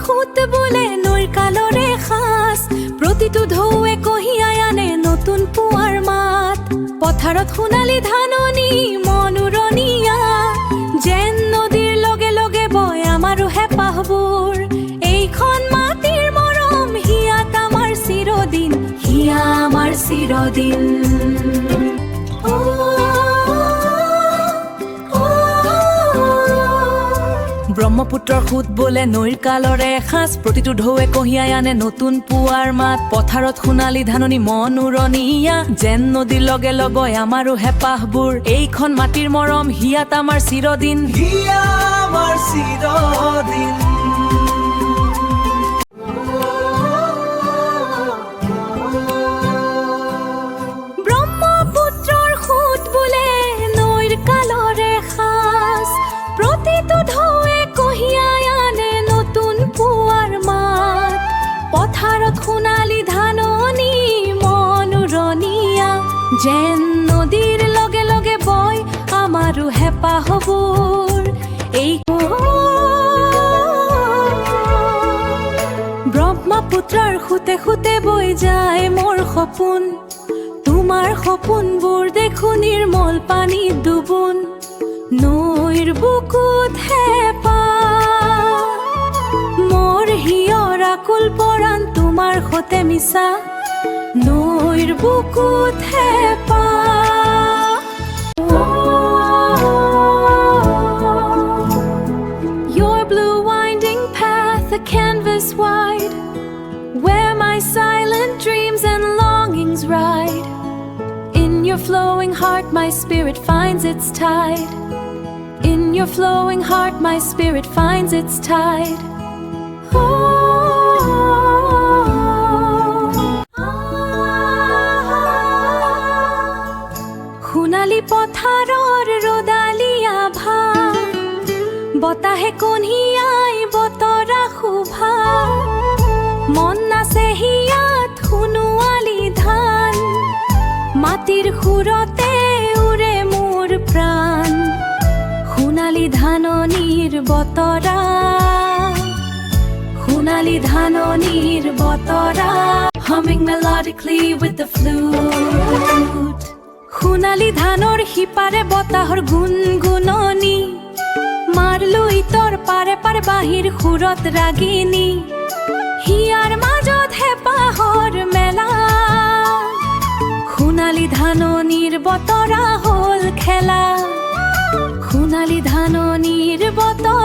সুত বোলে নৈৰ কালৰে সাজ প্ৰতিটো ঢৌৱে কঢ়িয়াই আনে নতুন পুৱাৰ মাত পথাৰত সোণালী ধাননি মনোৰণীয়া যেন নদীৰ লগে লগে বয় আমাৰো হেঁপাহবোৰ এইখন মাটিৰ মৰম হিয়াত আমাৰ চিৰদিন হিয়া আমাৰ চিৰদিন ব্ৰহ্মপুত্ৰৰ সুত বোলে নৈৰ কালৰে সাজ প্ৰতিটো ঢৌৱে কঢ়িয়াই আনে নতুন পুৱাৰ মাত পথাৰত সোণালী ধাননি মনোৰণীয়া যেন নদীৰ লগে লগে আমাৰো হেঁপাহবোৰ এইখন মাটিৰ মৰম হিয়াত আমাৰ চিৰদিন হিয়া আমাৰ চিৰদিন ব্ৰহ্মপুত্ৰৰ সুত বোলে নৈৰ কালৰে সাজ প্ৰতিটো ঢৌৱে কঢ়িয়াই আনে নতুন পুৱাৰ মাত পথাৰত সোণালী ধাননি মনোৰণীয়া যেন নদীৰ লগে লগে বয় আমাৰো হেঁপাহবোৰ এই ব্ৰহ্মপুত্ৰৰ সুতে সুতে বৈ যায় মোৰ সপোন তোমাৰ সপোনবোৰ দেখো নিৰ্মল পানীত ডুবোন নৈৰ বুকুত হেঁপাহ মোৰ হিয়ৰ আকুল পৰাণ তোমাৰ সতে মিছা নৈৰ বুকুত হেঁপাহ Your blue winding path, a canvas wide where my silent dreams and longings ride In your flowing heart my spirit finds its tide In your flowing heart my spirit finds its tide সোণালী পথাৰৰ ৰ'দালিয়া ভা বতাহে কঢ়িয়াই বতৰা শোভা মন নাচে হিয়াত সোণোৱালী ধান মাটিৰ সুৰতে উৰে মোৰ প্ৰাণ সোণালী ধাননিৰ বতৰা সোণালী ধাননিৰ বতৰা Humming melodically with the flute সোণালী ধানৰ সিপাৰে বতাহৰ গুণগুণনি মাৰলো ইতৰ পাৰে পাৰে বাহিৰ সুৰত ৰাগিনী হিয়াৰ মাজত হেঁপাহৰ মেলা সোণালী ধাননিৰ বতৰা হ'ল খেলা সোণালী ধাননিৰ বতৰা